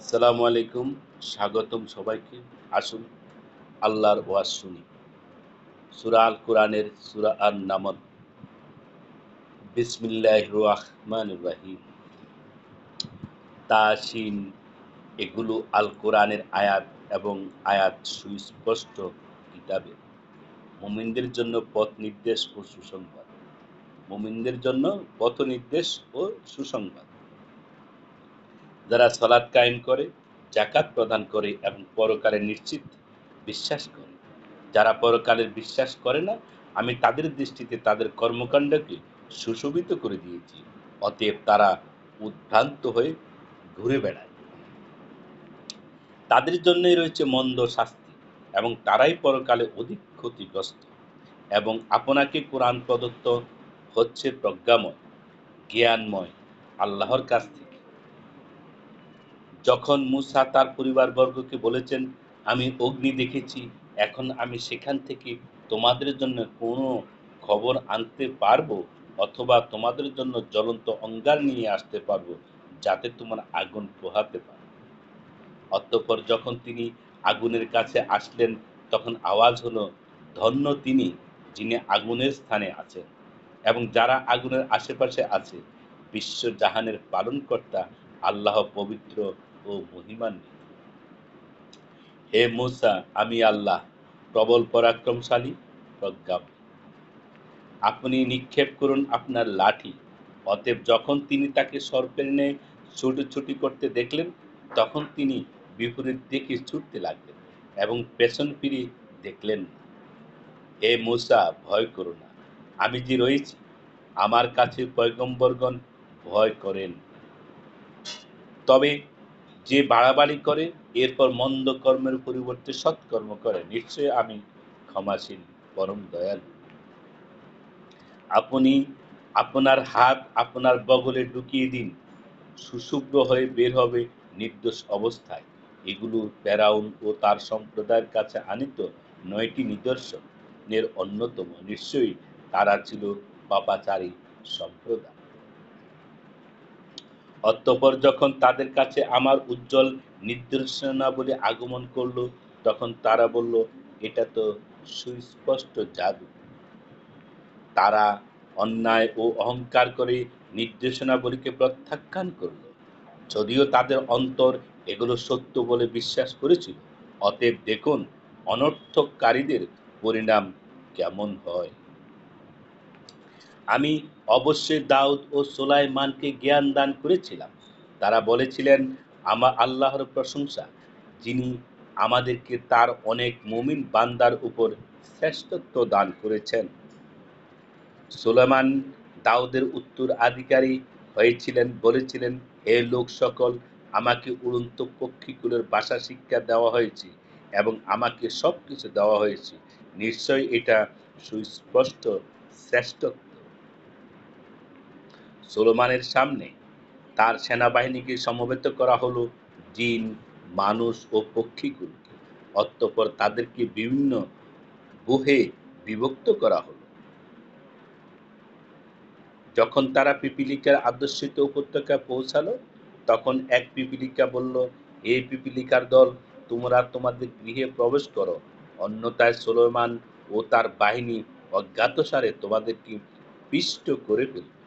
আসসালামু আলাইকুম। স্বাগতম সবাইকে। আসুন আল্লাহর ওয়াজ শুনি। সূরা আল কোরআনের সূরা আন-নামল। বিসমিল্লাহির রাহমানির রাহিম। তাসিন এগুলো আল কোরআনের আয়াত এবং আয়াত সুস্পষ্ট কিতাবের। মুমিনদের জন্য পথ নির্দেশ ও সুসংবাদ। মুমিনদের জন্য পথ নির্দেশ ও সুসংবাদ। যারা সালাত কায়েম করে, যাকাত প্রদান করে এবং পরকালে নিশ্চিত বিশ্বাস করে। যারা পরকালের বিশ্বাস করে না, আমি তাদের দৃষ্টিতে তাদের কর্মকাণ্ডকে সুশোভিত করে দিয়েছি। অতএব তারা উদ্ভ্রান্ত হয়ে ঘুরে বেড়ায়। তাদের জন্যই রয়েছে মন্দ শাস্তি এবং তারাই পরকালে অধিক ক্ষতিগ্রস্ত। এবং আপনাকে কোরআন প্রদত্ত হচ্ছে প্রজ্ঞাময়, জ্ঞানময় আল্লাহর কাছ থেকে। যখন মূসা তার পরিবারবর্গকে বলেছেন, আমি অগ্নি দেখেছি, এখন আমি সেখান থেকে তোমাদের জন্য কোনো খবর আনতে পারবো অথবা তোমাদের জন্য জ্বলন্ত অঙ্গার নিয়ে আসতে পারবো যাতে তোমার আগুন পোহাতে পারো। অতঃপর যখন তিনি আগুনের কাছে আসলেন তখন আওয়াজ হলো, ধন্য তিনি যিনি আগুনের স্থানে আছেন এবং যারা আগুনের আশেপাশে আছে। বিশ্বজাহানের পালনকর্তা আল্লাহ পবিত্র ও মহিমান্বিত। হে মূসা, আমি আল্লাহ প্রবল পরাক্রমশালী, প্রজ্ঞাময়। আপনি নিক্ষেপ করুন আপনার লাঠি। অতএব যখন তিনি তাকে সর্পের ন্যায় ছুটোছুটি করতে দেখলেন তখন তিনি বিপরীত দিকে ছুটতে লাগলেন এবং পেছন ফিরে দেখলেন না। হে মূসা, ভয় করো না, আমি যে রয়েছি। আমার কাছে পয়গম্বরগণ ভয় করেন। তবে যে বাড়াবাড়ি করে এরপর মন্দ কর্মের পরিবর্তে সৎকর্ম করে, নিশ্চয়ই আমি ক্ষমাশীল, পরম দয়ালু। আপনি আপনার হাত আপনার বগলে ঢুকিয়ে দিন, সুশুভ্র হয়ে বের হবে নির্দোষ অবস্থায়। এগুলো ফেরাউন ও তার সম্প্রদায়ের কাছে আনিত ৯টি নিদর্শনের অন্যতম। নিশ্চয়ই তারা ছিল পাপাচারী সম্প্রদায়। অতঃপর যখন তাদের কাছে আমার উজ্জ্বল নির্দেশনাবলী আগমন করল তখন তারা বলল, এটা তো সুস্পষ্ট জাদু। তারা অন্যায় ও অহংকার করে নির্দেশনাবলীকে প্রত্যাখ্যান করল, যদিও তাদের অন্তর এগুলো সত্য বলে বিশ্বাস করেছিল। অতএব দেখুন অনর্থককারীদের পরিণাম কেমন হয়। আমি অবশ্যই দাউদ ও সুলাইমানকে জ্ঞান দান করেছিলাম। তারা বলেছিলেন, আমার আল্লাহর প্রশংসা, যিনি আমাদেরকে তার অনেক মুমিন বান্দার উপর শ্রেষ্ঠত্ব দান করেছেন। সুলাইমান দাউদের উত্তরাধিকারী হয়েছিলেন, বলেছিলেন, হে লোক সকল, আমাকে উড়ন্ত পক্ষীগুলোর ভাষা শিক্ষা দেওয়া হয়েছে এবং আমাকে সবকিছু দেওয়া হয়েছে। নিশ্চয়ই এটা সুস্পষ্ট শ্রেষ্ঠত্ব। সুলেমানের সামনে তার সেনাবাহিনীকে সমবেত করা হলো, জিন, মানুষ ও পক্ষীগুলোকে। অতঃপর তাদেরকে বিভিন্ন গুহে বিভক্ত করা হলো। যখন তারা পিপীলিকার আদর্শিত উপত্যকায় পৌঁছালো তখন এক পিপীলিকা বলল, হে পিপীলিকার দল, তোমরা তোমাদের গৃহে প্রবেশ করো, অন্যথায় সুলেমান ও তার বাহিনী অজ্ঞাতসারে তোমাদেরকে পিষ্ট করে ফেলবে।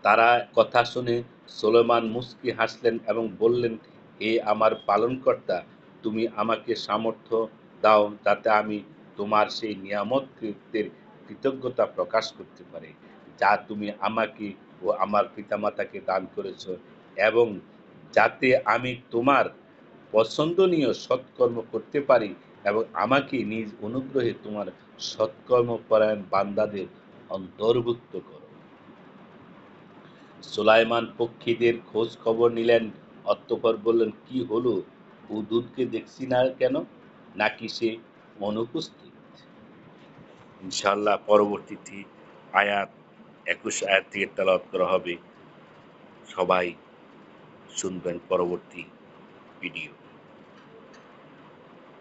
তারা কথা শুনে সুলেমান মুচকি হাসলেন এবং বললেন, হে আমার পালনকর্তা, তুমি আমাকে সামর্থ্য দাও যাতে আমি তোমার সেই নিয়ামতের কৃতজ্ঞতা প্রকাশ করতে পারি যা তুমি আমাকে ও আমার পিতামাতাকে দান করেছ, এবং যাতে আমি তোমার পছন্দনীয় সৎকর্ম করতে পারি এবং আমাকে নিজ অনুগ্রহে তোমার সৎকর্মপরায়ণ বান্দাদের অন্তর্ভুক্ত করো। সুলাইমান পক্ষীদের খোঁজ খবর নিলেন। অতঃপর বললেন, কি হলো, হুদহুদকে দেখছি না কেন? নাকি সে অনুপস্থিত? ইনশাআল্লাহ পরবর্তীতে আয়াত ২১ আয়াত থেকে তেলাওয়াত করা হবে। সবাই শুনবেন পরবর্তী ভিডিও।